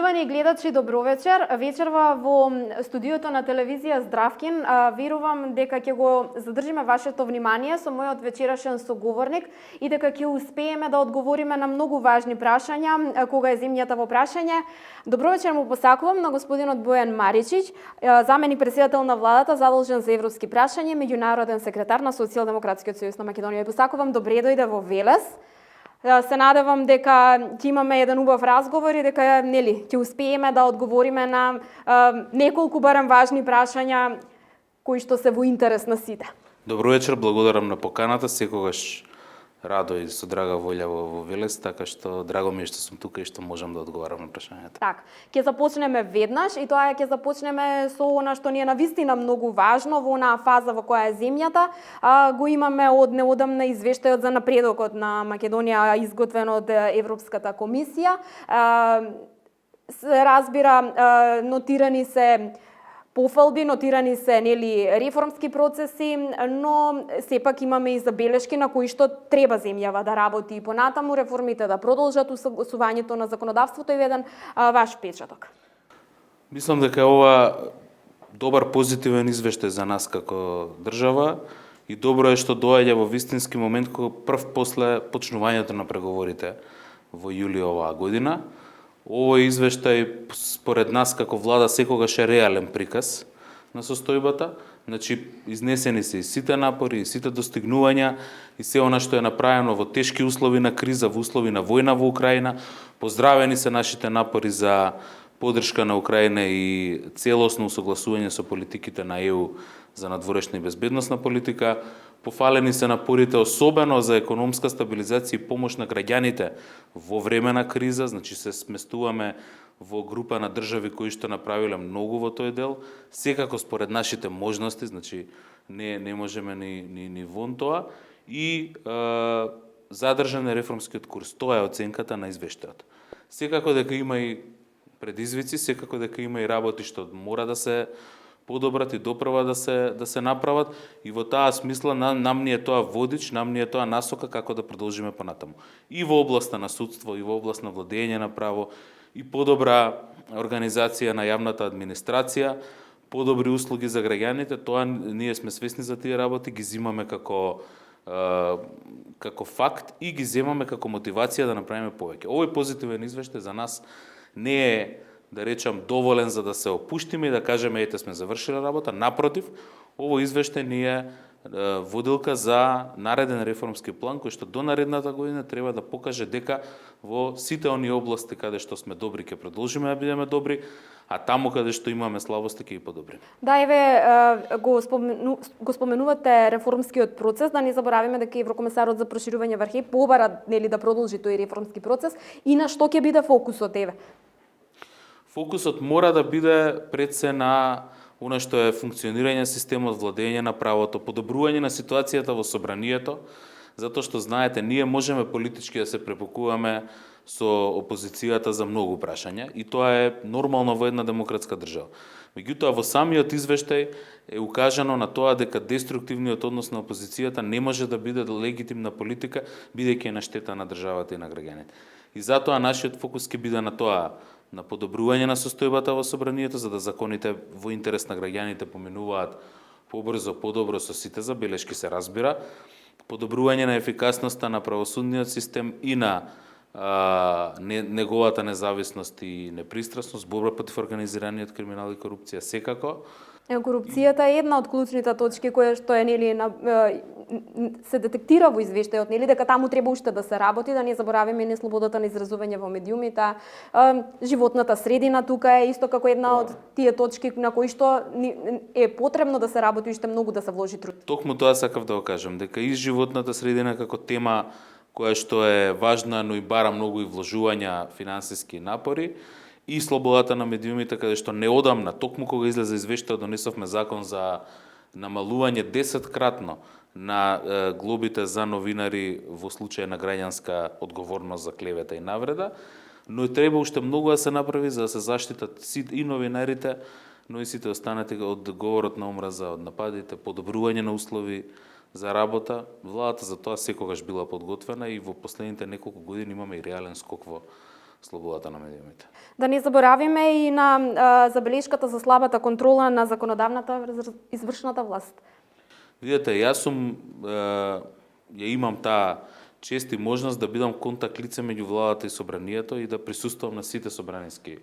Почитувани гледачи, добро вечер. Вечерва во студиото на телевизија Здравкин верувам дека ќе го задржиме вашето внимание со мојот вечерашен соговорник и дека ќе успееме да одговориме на многу важни прашања кога е земјата во прашање. Добро вечер му посакувам на господинот Бојан Маричич, заменик председател на владата задолжен за европски прашања, меѓународен секретар на Социјалдемократскиот сојуз на Македонија. Посакувам добре дојде во Велес. Се надевам дека ќе имаме еден убав разговор и дека ќе успееме да одговориме на неколку барем важни прашања кои што се во интерес на сите. Добро вечер, благодарам на поканата, секогаш радо и со драга волја во Велес, така што драго ми е што сум тука и што можам да одговарам на прашањата. Так, ќе започнеме веднаш и тоа ќе започнеме со она што ни е навистина многу важно во онаа фаза во која е земјата. Го имаме од неодамна извештајот за напредокот на Македонија изготвен од Европската комисија. Се разбира, нотирани се пофалби, нотирани се реформски процеси, но сепак имаме и забелешки на кои што треба земјава да работи и понатаму, реформите да продолжат, усвојувањето на законодавството и еден ваш печаток. Мислам дека ова добар позитивен извештај за нас како држава и добро е што доаѓа во вистински момент кога прв после почнувањето на преговорите во јули оваа година. Овој извештај според нас како влада секогаш е реален приказ на состојбата, значи изнесени се и сите напори, и сите достигнувања и се она што е направено во тешки услови на криза, во услови на војна во Украина. Поздравени се нашите напори за поддршка на Украина и целосно усогласување со политиките на ЕУ за надворешна и безбедносна политика. Пофалени се напорите особено за економска стабилизација и помош на граѓаните во време на криза, значи се сместуваме во група на држави кои што направиле многу во тој дел, секако според нашите можности, значи не можеме ни вон тоа, и задржан е реформскиот курс. Тоа е оценката на извештајот. Секако дека има и предизвици, секако дека има и работи што мора да се подобрат и допрва да се направат, и во таа смисла нам ни е тоа водич, нам ни е тоа насока како да продолжиме понатаму. И во областа на судство, и во област на владење на право, и подобра организација на јавната администрација, подобри услуги за граѓаните, тоа ние сме свесни за тие работи, ги земаме како факт и ги земаме како мотивација да направиме повеќе. Овој позитивен извештај за нас не е, да речам, доволен за да се опуштиме и да кажеме ете сме завршиле работа. Напротив, овој извештај ни е водилка за нареден реформски план кој што до наредната година треба да покаже дека во сите оние области каде што сме добри ќе продолжиме да бидеме добри, а таму каде што имаме слабости ќе ги подобриме. Да, еве го споменувате реформскиот процес, да не заборавиме дека еврокомесарот за проширување врхи побара да продолжи тој реформски процес и на што ќе биде фокусот еве? Фокусот мора да биде пред се на она што е функционирање системот, владење на правото, подобрување на ситуацијата во собранието, затоа што знаете, ние можеме политички да се препокуваме со опозицијата за многу прашања и тоа е нормално во една демократска држава. Меѓутоа во самиот извештај е укажано на тоа дека деструктивниот однос на опозицијата не може да биде легитимна политика бидејќи е на штета на државата и на граѓаните. И затоа нашиот фокус ќе биде на тоа, на подобрување на состојбата во собранието, за да законите во интерес на граѓаните поминуваат побрзо, подобро со сите забелешки се разбира, подобрување на ефикасноста на правосудниот систем и на неговата независност и непристрасност, борба против организираниот криминал и корупција секако. Корупцијата е една од клучните точки која што се детектира во извештајот, дека таму треба уште да се работи, да не заборавиме не слободата на изразување во медиумите, животната средина тука е исто како една од тие точки на кои што е потребно да се работи уште многу да се вложи труд. Токму тоа сакав да го кажам, дека и животната средина како тема која што е важна, но и бара многу и вложувања финансиски напори, и слободата на медиумите, каде што неодамна, токму кога излезе извештајот, донесовме закон за намалување 10-кратно на глобите за новинари во случај на граѓанска одговорност за клевета и навреда, но и треба уште многу да се направи за да се заштитат и новинарите, но и сите останати од говорот на омраза, од нападите, подобрување на услови за работа. Владата за тоа секогаш била подготвена и во последните неколку години имаме и реален скок во слободата на медиумите. Да не заборавиме и на забелешката за слабата контрола на законодавната извршната власт. Видете, јас сум, ја имам таа чест и можност да бидам контакт лице меѓу владата и собранието и да присуствувам на сите собраниски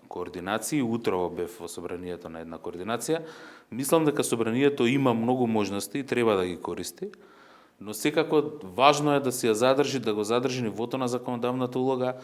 координации. Утрово бев во собранието на една координација. Мислам дека собранието има многу можности и треба да ги користи, но секако важно е да се ја задржи, да го задржи нивото на законодавната улога,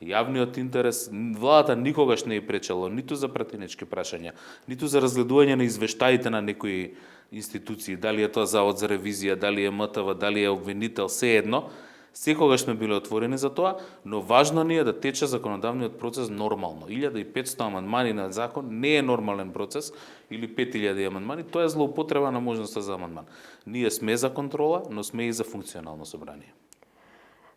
јавниот интерес. Владата никогаш не е пречело ниту за пратенички прашања, ниту за разгледување на извештаите на некои институции, дали е тоа Завод за ревизија, дали е МТВ, дали е обвинител, се едно. Секогаш сме биле отворени за тоа, но важно ни е да тече законодавниот процес нормално. 1500 амандмани на закон не е нормален процес, или 5000 амандмани, тоа е злоупотреба на можноста за амандман. Ние сме за контрола, но сме и за функционално собрание.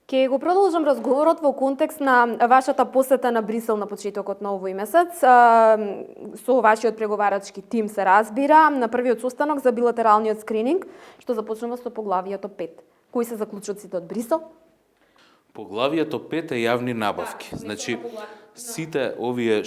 Ке го продолжам разговорот во контекст на вашата посета на Брисел на почетокот на овој месец. Со вашиот преговарачки тим се разбира на првиот состанок за билатералниот скрининг, што започнува со поглавието 5. Кои се заклучоците од Брисел? Поглавието 5 е јавни набавки. Значи, сите овие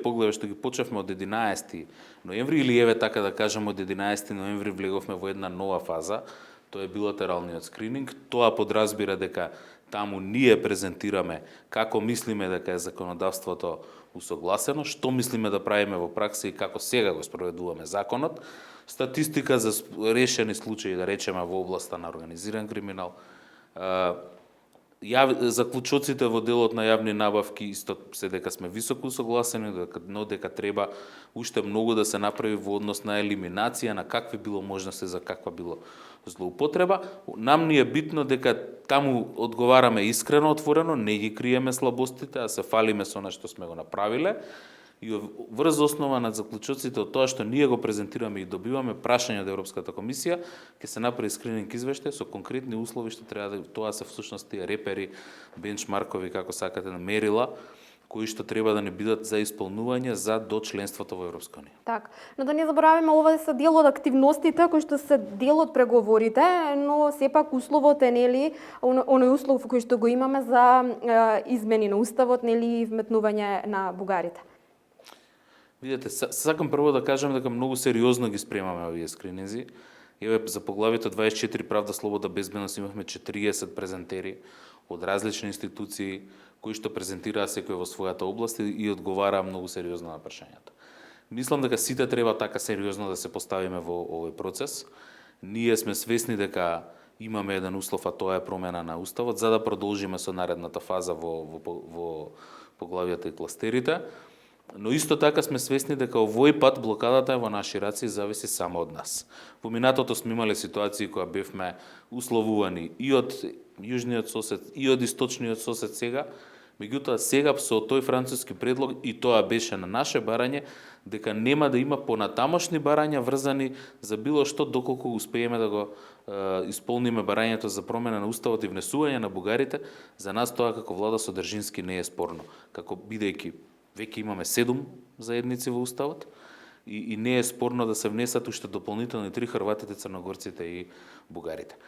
поглави што ги почнавме од 11 ноември, или еве така да кажам од 11 ноември влеговме во една нова фаза, тоа е билатералниот скрининг. Тоа подразбира дека таму ние презентираме како мислиме дека е законодавството усогласено, што мислиме да правиме во пракса и како сега го спроведуваме законот, статистика за решени случаи, да речеме, во областа на организиран криминал, заклучоците во делот на јавни набавки, исто се дека сме високо усогласени, но дека треба уште многу да се направи во однос на елиминација на какви било можности за каква било злоупотреба. Нам ни е битно дека таму одговараме искрено, отворено, не ги криеме слабостите, а се фалиме со она што сме го направиле. И врз основа на заклучоците од тоа што ние го презентираме и добиваме прашање од Европската комисија, ќе се направи скрининг извештај со конкретни услови што треба да тоа се всушност тие репери, бенчмаркови, како сакате, на мерила, кои што треба да не бидат за исполнување за до членството во Европска унија. Так, но да не заборавиме, ова се дел од активностите кои што се дел од преговорите, но сепак условот е нели оној услов кој што го имаме за измени на уставот, нели и вметнување на бугарите. Видете, сакам прво да кажам дека многу сериозно ги спремаме овие скрининзи. Еве за поглавието 24 правда, слобода, безбедност имавме 40 презентери од различни институции кои што презентираа секој во својата област и одговараа многу сериозно на прашањата. Мислам дека сите треба така сериозно да се поставиме во овој процес. Ние сме свесни дека имаме еден услов, а тоа е промена на уставот, за да продолжиме со наредната фаза во поглавијата и кластерите. Но исто така сме свесни дека овој пат блокадата е во наши раци и зависи само од нас. Во минатото сме имале ситуации која бевме условувани и од јужниот сосед и од источниот сосед сега, меѓутоа сега со тој француски предлог и тоа беше на наше барање дека нема да има понатамошни барања врзани за било што доколку успееме да го исполниме барањето за промена на уставот и внесување на бугарите. За нас тоа како влада содржински не е спорно, како бидејќи веќе имаме 7 заедници во уставот и не е спорно да се внесат уште дополнителни 3 хрватите, црногорците и бугарите.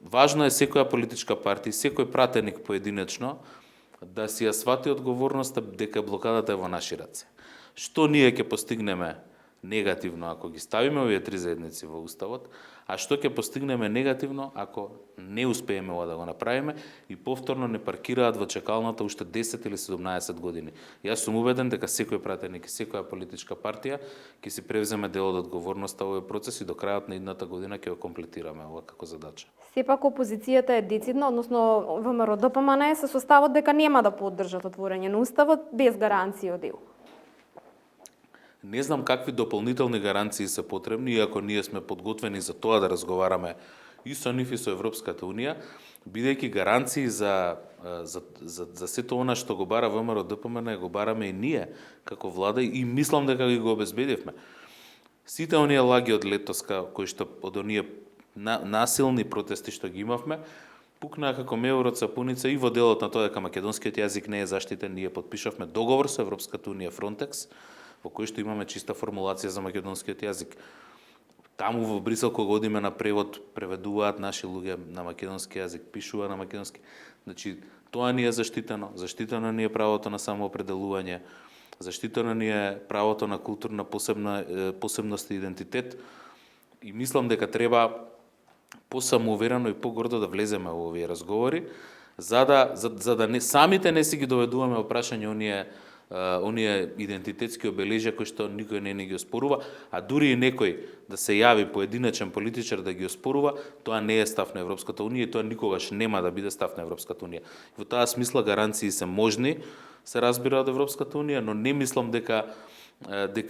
Важно е секоја политичка партија, секој пратеник поединечно да си ја свати одговорноста дека блокадата е во наши раце. Што ние ќе постигнеме негативно ако ги ставиме овие 3 заедници во уставот, а што ќе постигнеме негативно ако не успееме ова да го направиме и повторно не паркираат во чекалната уште 10 или 17 години. Јас сум убеден дека секој пратеник и секоја политичка партија ќе си превземе дел од одговорноста во овој процес и до крајот на идната година ќе го комплетираме ова како задача. Сепак опозицијата е децидна, односно ВМРО ДПМН се со ставот дека нема да поддржат отворање на уставот без гаранции од ЕУ. Не знам какви дополнителни гаранции се потребни, иако ние сме подготвени за тоа да разговараме и со нив и со Европската унија, бидејќи гаранции за сето она што го бара ВМРО ДПМН, го бараме и ние како влада и мислам дека ги го обезбедивме. Сите оние лаги од летоска кои што од оние насилни протести што ги имавме, пукнаа како меур од сапуница и во делот на тоа дека македонскиот јазик не е заштитен, ние подпишавме договор со Европската унија Фронтекс, во кој што имаме чиста формулација за македонскиот јазик. Таму во Брисел кога одиме на превод, преведуваат наши луѓе на македонски јазик, пишува на македонски. Значи, тоа ни е заштитено ни е правото на самоопределување, заштитено ни е правото на културна посебност и идентитет и мислам дека треба посамоуверено и погордо да влеземе во овие разговори, за да не, самите не си ги доведуваме во прашање оние идентитетски обележја кои што никој не ги оспорува, а дури и некој да се јави поединечен политичар да ги оспорува, тоа не е став на Европската унија и тоа никогаш нема да биде став на Европската унија. Во таа смисла гаранции се можни, се разбира од Европската унија, но не мислам дека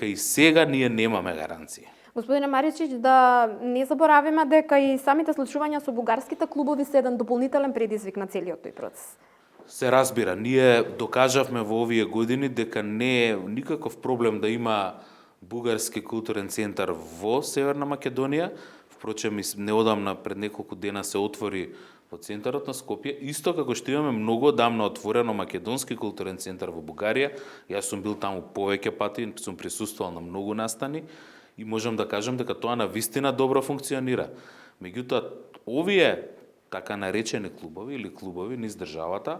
и сега ние немаме гаранции. Господине Маричич, да не заборавиме дека и самите случувања со бугарските клубови се еден дополнителен предизвик на целиот тој процес. Се разбира, ние докажавме во овие години дека не е никаков проблем да има бугарски културен центар во Северна Македонија. Впрочем, неодамна пред неколку дена се отвори во центарот на Скопје, исто како што имаме многу одамна отворено македонски културен центар во Бугарија. Јас сум бил таму повеќе пати, сум присуствувал на многу настани и можам да кажам дека тоа на вистина добро функционира. Меѓутоа, овие така наречени клубови или клубови низ државата,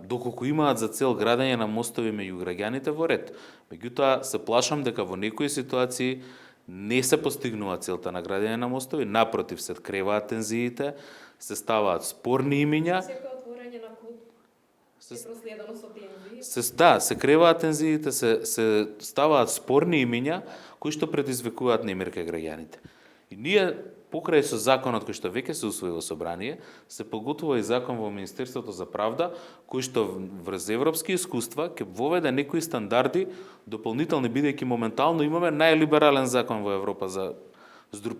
доколку имаат за цел градење на мостови меѓу граѓаните во ред. Меѓутоа, се плашам дека во некои ситуации не се постигнува целта на градење на мостови, напротив, се креваат тензиите, се ставаат спорни имиња. Секој отворање на клуб е проследено со тензии. Се креваат тензиите, се ставаат спорни имиња кои што предизвикуваат немир кај граѓаните. И ние покрај со законот кој што веќе се усвои во собрание, се поготвува и закон во Министерството за правда, кој што врз европски искуства ќе воведе некои стандарди дополнителни, бидејќи моментално имаме најлиберален закон во Европа за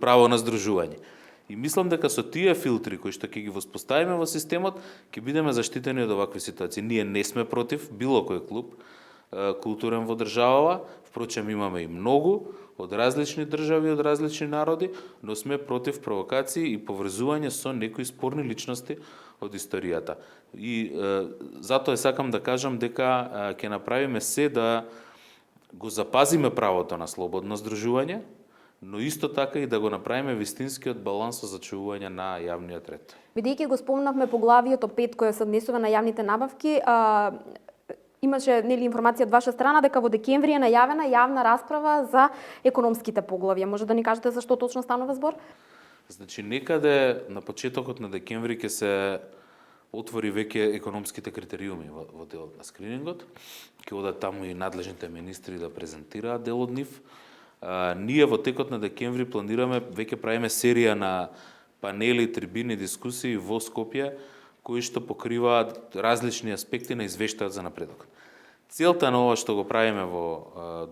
право на здружување. И мислам дека со тие филтри кои што ќе ги воспоставиме во системот, ќе бидеме заштитени од овакви ситуации. Ние не сме против било кој клуб културен во државава, впрочем имаме и многу од различни држави, од различни народи, но сме против провокации и поврзување со некои спорни личности од историјата. И затоа сакам да кажам дека ќе направиме се да го запазиме правото на слободно здружување, но исто така и да го направиме вистинскиот баланс со зачувување на јавниот ред. Бидејќи го спомнавме поглавието 5 кое се однесува на јавните набавки, имаше информација од ваша страна дека во декември е најавена јавна расправа за економските поглавја. Може да ни кажете за што точно станува збор? Значи, некаде на почетокот на декември ќе се отвори веќе економските критериуми во делот на скринингот. Ќе одат таму и надлежните министри да презентираат дел од нив. Ние во текот на декември планираме, веќе правиме серија на панели, трибини, дискусии во Скопје, кои што покриваат различни аспекти на извештајот за напредок. Целта на ова што го правиме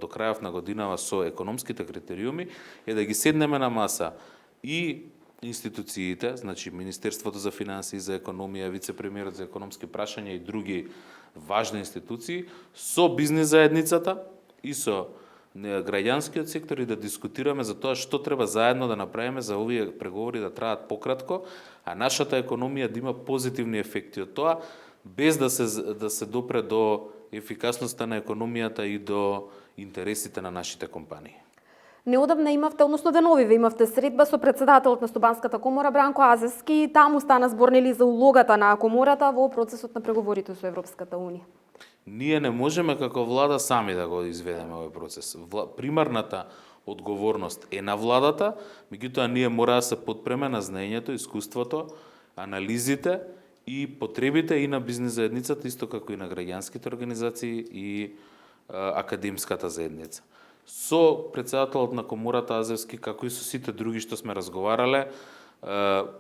до крајот на годинава со економските критериуми е да ги седнеме на маса и институциите, значи Министерството за финансии, за економија, вице-премиерот за економски прашања и други важни институции, со бизнис заедницата и со граѓанскиот сектор и да дискутираме за тоа што треба заедно да направиме за овие преговори да траат пократко, а нашата економија да има позитивни ефекти од тоа, без да се допре до ефикасноста на економијата и до интересите на нашите компании. Неодамна имавте, односно деновиве имавте средба со председателот на Стопанската комора Бранко Азевски и таму стана збор за улогата на комората во процесот на преговорите со Европската унија. Ние не можеме како влада сами да го изведеме овој процес. Примарната одговорност е на владата, меѓутоа ние мора да се подпреме на знаењето, искуството, анализите и потребите и на бизнес заедницата, исто како и на граѓанските организации и академската заедница. Со председателот на комората Азевски, како и со сите други што сме разговарале,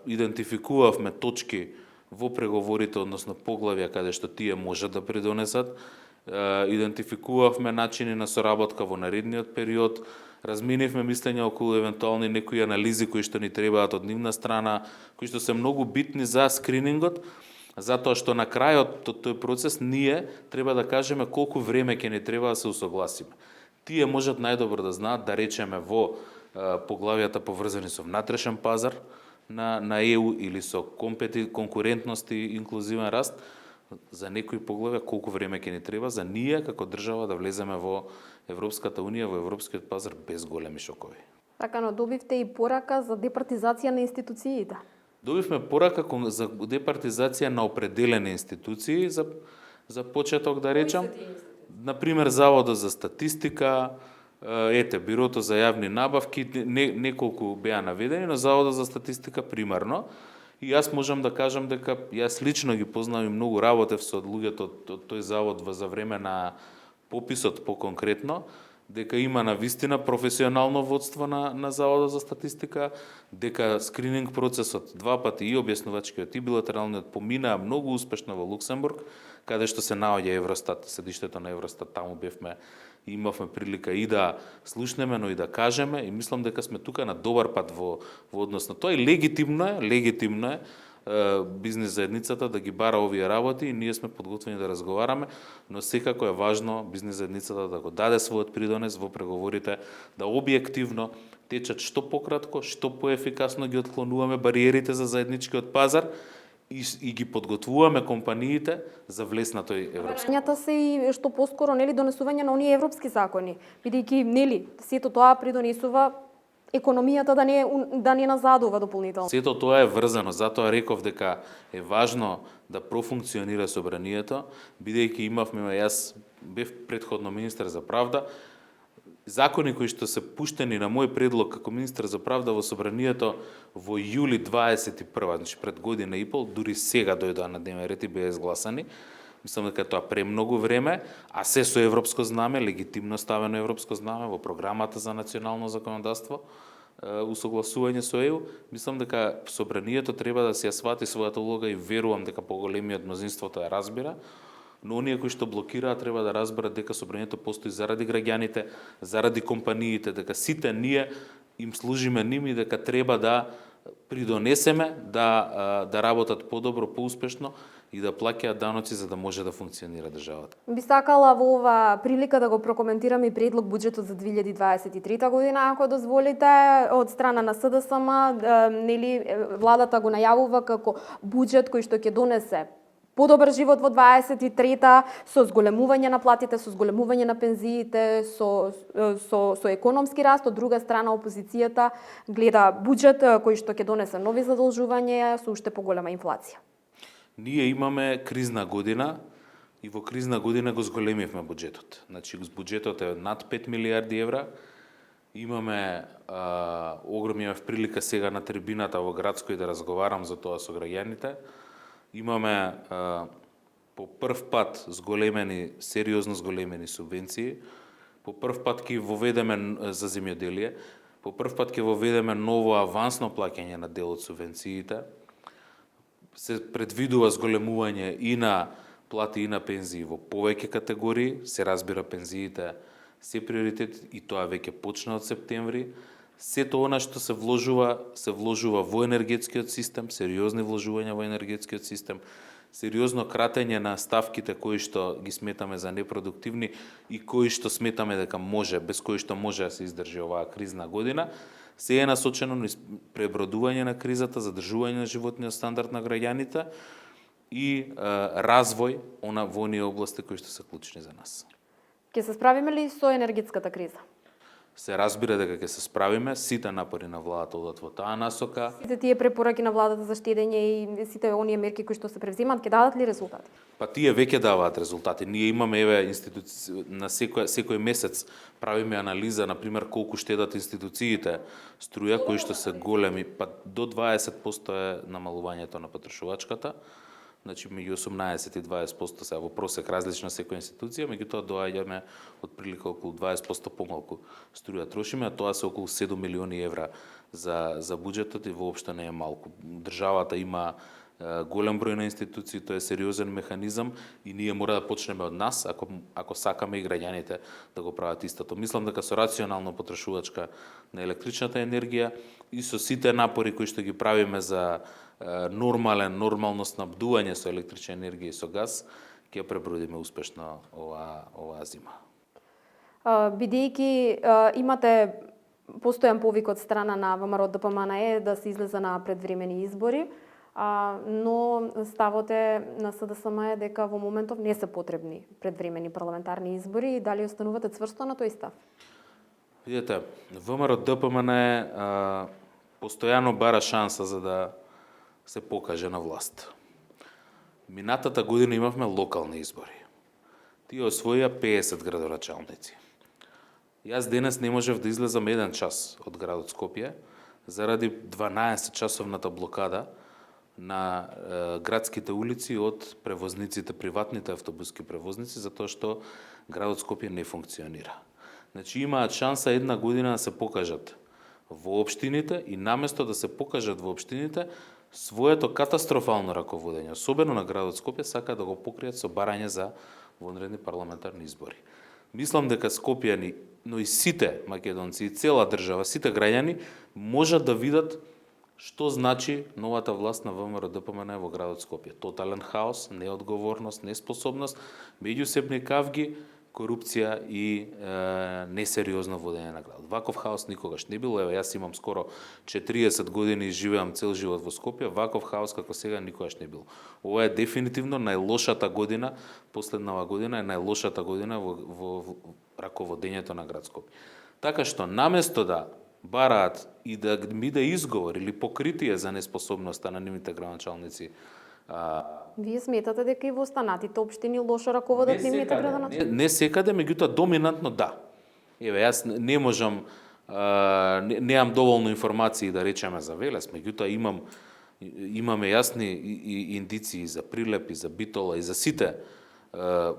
идентификувавме точки во преговорите, односно поглавја каде што тие можат да придонесат, идентификувавме начини на соработка во наредниот период, разменивме мислења околу евентуални некои анализи кои што ни требаат од нивна страна, кои што се многу битни за скринингот, затоа што на крајот од тој процес ние треба да кажеме колку време ќе ни треба да се усогласиме. Тие можат најдобро да знаат, да речеме во поглавјата поврзани со внатрешен пазар на ЕУ или со конкурентност и инклузивен раст, за некои поглавја колку време ќе ни треба за ние како држава да влеземе во Европската унија, во европскиот пазар без големи шокови. Така, но добивте и порака за департизација на институциите. Добивме порака за департизација на определени институции за почеток да речам. Например, Заводот за статистика, Бирото за јавни набавки, неколку беа наведени, но Заводот за статистика примарно. И јас можам да кажам дека јас лично ги познавам и многу работев со луѓето од тој завод за време на пописот по-конкретно, дека има навистина професионално водство на Заводот за статистика, дека скрининг процесот два пати и објаснувачкиот и билатералниот поминаа многу успешно во Луксембург, каде што се наоѓа Евростат, седиштето на Евростат, таму бевме и имавме прилика и да слушнеме, но и да кажеме, и мислам дека сме тука на добар пат во однос на тоа, и легитимно е бизнес заедницата да ги бара овие работи и ние сме подготвени да разговараме, но секако е важно бизнес заедницата да го даде својот придонес во преговорите, да објективно течат што пократко, што поефикасно ги отклонуваме бариерите за заедничкиот пазар и ги подготвуваме компаниите за влез на тој европски. Барањата се и што поскоро донесување на оние европски закони, бидејќи сето тоа придонесува економијата да не назадува дополнително. Сето тоа е врзано, затоа реков дека е важно да профункционира собранието, бидејќи јас бев претходно министер за правда, закони кои што се пуштени на мој предлог како министер за правда во собранието во јули 21, значи пред година и пол, дури сега дојдоа на дневен ред и беа изгласани. Мислам дека тоа премногу време, а се со европско знаме, легитимно ставено европско знаме во програмата за национално законодавство, усогласување со ЕУ. Мислам дека собранието треба да се ја свати својата улога и верувам дека поголемиот мнозинството ја разбира, но оние кои што блокираат треба да разберат дека собранието постои заради граѓаните, заради компаниите, дека сите ние им служиме ними, дека треба да придонесеме да работат подобро, поуспешно и да плаќаат даноци за да може да функционира државата. Би сакала во ова прилика да го прокоментирам и предлог буџетот за 2023 година, ако дозволите, од страна на СДСМ, владата го најавува како буџет кој што ќе донесе подобар живот во 23-та, со зголемување на платите, со зголемување на пензиите, со економски раст. Од друга страна, опозицијата гледа буџет кој што ќе донесе нови задолжувања со уште поголема инфлација. Ние имаме кризна година и во кризна година го зголемивме буџетот. Значи, буџетот е над 5 милиарди евра. Имаме имаме прилика сега на трибината во Градско и да разговарам за тоа со граѓаните. Имаме по прв пат сериозно зголемени субвенции. По прв пат ќе воведеме за земјоделие. По прв пат ќе воведеме ново авансно плаќање на дел од субвенциите. Се предвидува зголемување и на плати и на пензии во повеќе категории. Се разбира, пензиите се приоритет и тоа веќе почна од септември. Сето она што се вложува во енергетскиот систем, сериозни вложувања во енергетскиот систем, сериозно кратење на ставките кои што ги сметаме за непродуктивни и кои што сметаме дека без кои што може да се издржи оваа кризна година, се е насочено на пребродување на кризата, задржување на животниот стандард на граѓаните и развој во оние области кои што се клучни за нас. Ќе се справиме ли со енергетската криза? Се разбира дека ќе се справиме, сите напори на владата одат во таа насока. Сите тие препораки на владата за штедење и сите оние мерки кои што се превземаат, ќе дадат ли резултати? Па тие веќе даваат резултати. Ние имаме на секој месец правиме анализа, на пример, колку штедат институциите струја кои што се големи, па до 20% е намалувањето на потрошувачката. Значи, меѓу 18 и 20% се во просек различна секоја институција, меѓутоа доаѓаме од прилика околу 20% помалку струја трошиме, а тоа се околу 7 милиони евра за буџетот и воопшто не е малку. Државата има голем број на институции, тоа е сериозен механизам и ние мора да почнеме од нас, ако сакаме и граѓаните да го прават истото. Мислам дека со рационална потрошувачка на електричната енергија и со сите напори кои што ги правиме за нормално снабдување со електрична енергија и со газ, ќе пребродиме успешно оваа зима. Бидејќи имате постојан повик од страна на ВМРО ДПМНЕ да се излезе на предвремени избори, но ставот е на СДСМ е дека во моментов не се потребни предвремени парламентарни избори и дали останувате цврсто на тој став? Видете, ВМРО ДПМНЕ постојано бара шанса за да се покаже на власт. Минатата година имавме локални избори. Тие освоија 50 градоначалници. Јас денес не можев да излезам 1 час од градот Скопје заради 12 часовната блокада на градските улици од превозниците, приватните автобуски превозници, затоа што градот Скопје не функционира. Значи имаат шанса 1 година да се покажат во општините и наместо да се покажат во општините, своето катастрофално раководење, особено на градот Скопје, сака да го покријат со барање за вонредни парламентарни избори. Мислам дека скопјани, но и сите македонци и цела држава, сите граѓани можат да видат што значи новата власт на ВМРО-ДПМН во градот Скопје. Тотален хаос, неодговорност, неспособност, меѓусебни кавги, корупција и несериозно водење на градот. Ваков хаос никогаш не било. Еве, јас имам скоро 40 години и живеам цел живот во Скопје. Ваков хаос како сега никогаш не било. Ова е дефинитивно најлошата година, последнава година е најлошата година во раководењето на град Скопје. Така што наместо да бараат и да биде изговор или покритие за неспособноста на нивните градоначалници, Вие сметате дека и во останатите општини лошо раководат нивните градоначалници? Не секаде, меѓутоа доминантно да. Еве, јас не можам, немам доволно информации да речеме за Велес, меѓутоа имаме јасни индиции за Прилеп и за Битола и за сите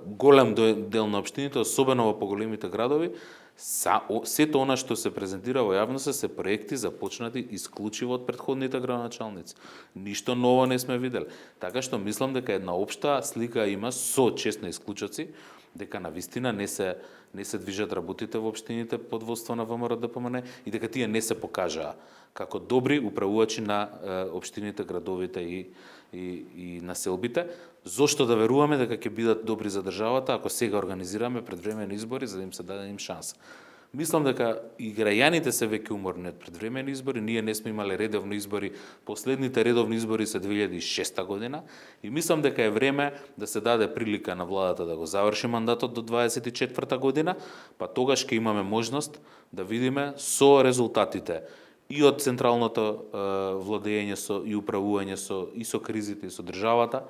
голем дел на општините, особено во поголемите градови. Сето она што се презентира во јавност се проекти започнати исклучиво од претходните градоначалници. Ништо ново не сме виделе. Така што мислам дека една општа слика има со честни исклучоци, дека навистина не се движат работите во општините под водство на ВМРО-ДПМН и дека тие не се покажаа како добри управувачи на општините, градовите и населбите. Зошто да веруваме дека ќе бидат добри за државата ако сега организираме предвремени избори за да им се даде им шанса? Мислам дека и граѓаните се веќе уморни од предвремени избори. Ние не сме имале редовни избори. Последните редовни избори се 2006 година и мислам дека е време да се даде прилика на владата да го заврши мандатот до 24 година, па тогаш ќе имаме можност да видиме со резултатите и од централното владење и управување и со кризите и со државата,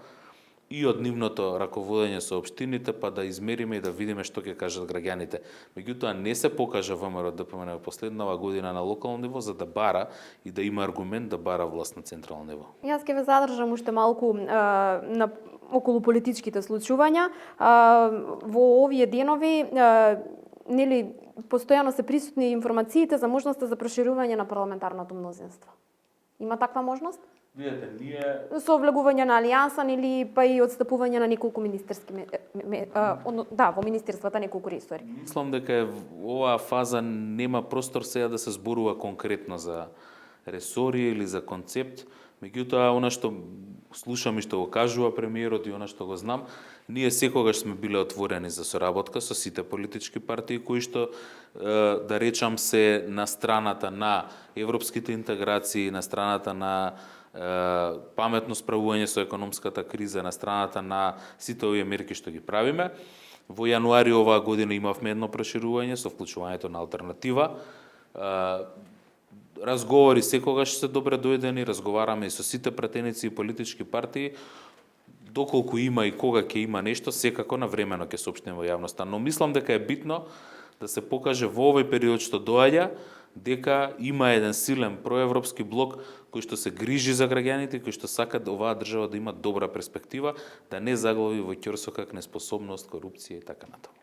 и од нивното раководење со општините, па да измериме и да видиме што ќе кажат граѓаните. Меѓутоа не се покажа ВМРО-ДПМН во последнава година на локално ниво за да бара и да има аргумент да бара власт на централно ниво. Јас ќе ве задржам уште малку околу политичките случувања. Во овие денови нели постојано се присутни информациите за можноста за проширување на парламентарното мнозинство. Има таква можност? Видете, ние Со влегување на алијанса или па и отстапување на неколку министерски во министерствата неколку ресори. Мислам дека оваа фаза нема простор сега да се зборува конкретно за ресори или за концепт, меѓутоа она што слушам и што го кажува премиерот и она што го знам, ние секогаш сме биле отворени за соработка со сите политички партии кои што да речам се на страната на европските интеграции, на страната на паметно справување со економската криза, на страната на сите овие мерки што ги правиме. Во јануари оваа година имавме едно проширување со вклучувањето на алтернатива. Разговори секогаш се добре дојдени, разговараме и со сите пратеници и политички партии. Доколку има и кога ќе има нешто, секако навремено ќе соопштиме во јавноста. Но мислам дека е битно да се покаже во овој период што доаѓа дека има еден силен проевропски блок кој што се грижи за граѓаните, кој што сака да оваа држава да има добра перспектива, да не заглави во ќорсокак, неспособност, корупција и така натаму.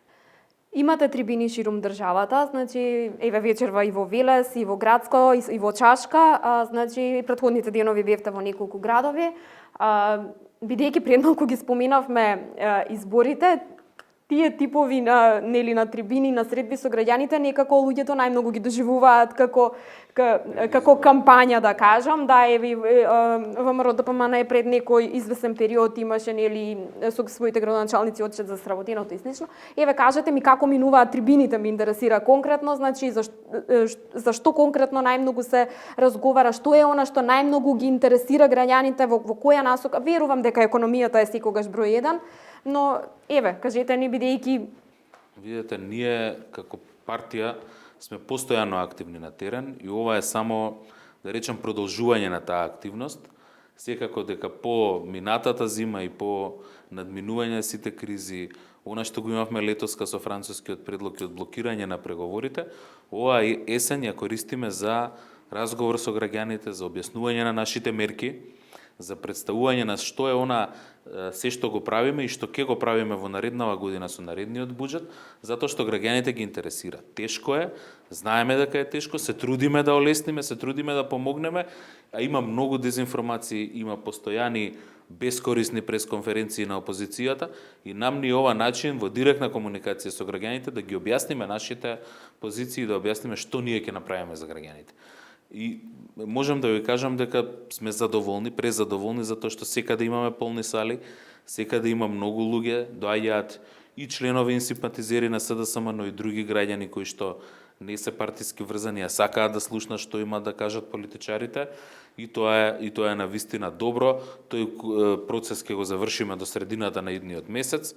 Имате трибини ширум државата, значи еве вечерва и во Велес, и во Градско, и во Чашка, значи предходните денови бевте во неколку градови. Бидејќи пред малку ги споменавме изборите, тие типови на трибини, на средби со граѓаните, некако луѓето најмногу ги доживуваат како кампања, да кажам, да еви ВМРО-ДПМН пред некој извесен период имаше со своите градоначалници отчет за сработеното и слично. Еве кажете ми како минуваат трибините, ме интересира конкретно, значи зашто конкретно најмногу се разговара, што е она што најмногу ги интересира граѓаните, во која насока. Верувам дека економијата е секогаш број 1, но еве, кажете ни бидејќи Видете, ние како партија сме постојано активни на терен и ова е само, да речем, продолжување на таа активност. Секако дека по минатата зима и по надминување сите кризи, она што го имавме летоска со францускиот предлог и од блокирање на преговорите, ова есен ја користиме за разговор со граѓаните, за објаснување на нашите мерки, за представување на што е она се што го правиме и што ќе го правиме во нареднава година со наредниот буџет, затоа што граѓаните ги интересира. Тешко е, знаеме дека е тешко, се трудиме да олесниме, се трудиме да помогнеме, а има многу дезинформации, има постојани бескорисни пресконференции на опозицијата и нам ни ова начин во директна комуникација со граѓаните да ги објасниме нашите позиции, да објасниме што ние ќе направиме за граѓаните. И можам да ви кажам дека сме задоволни, презадоволни, затоа што секаде имаме полни сали, секаде има многу луѓе, доаѓаат и членови и симпатизери на СДСМ, но и други граѓани кои што не се партиски врзани, а сакаат да слушнат што имаат да кажат политичарите, и тоа е навистина добро. Тој процес ќе го завршиме до средината на идниот месец.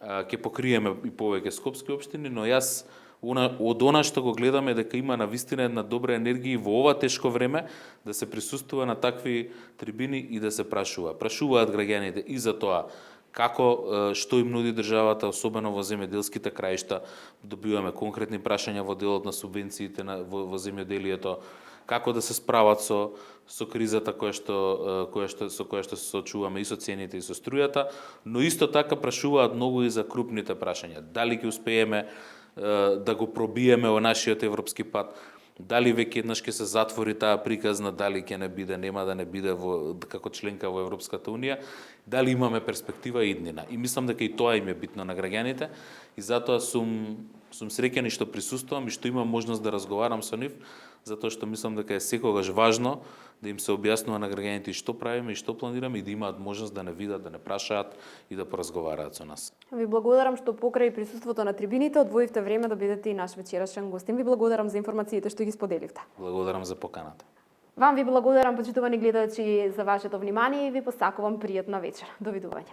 Ќе покриеме и повеќе скопски општини, но јас од она што го гледаме дека има навистина една добра енергија и во ова тешко време да се присуствува на такви трибини и да се прашува. Прашуваат граѓаните и за тоа како, што им нуди државата, особено во земјоделските краишта, добиваме конкретни прашања во делот на субвенциите во земјоделието, како да се справат со кризата со која што се соочуваме и со цените и со струјата, но исто така прашуваат многу и за крупните прашања. Дали ќе успееме да го пробиеме во нашиот европски пат, дали веќе еднаш ќе се затвори таа приказна, дали ќе не биде, нема да не биде како членка во Европската унија, дали имаме перспектива и иднина. И мислам дека и тоа им е битно на граѓаните и затоа сум среќен и што присуствувам и што имам можност да разговарам со нив, затоа што мислам дека е секогаш важно да им се објаснува на граѓаните и што правиме и што планираме и да имаат можност да не видат, да не прашаат и да поразговараат со нас. Ви благодарам што покрај присуството на трибините одвоивте време да бидете и наш вечерашен гостин. Ви благодарам за информациите што ги споделивте. Благодарам за поканата. Вам ви благодарам, почитувани гледачи, за вашето внимание и ви посакувам пријатна вечер. Довидување.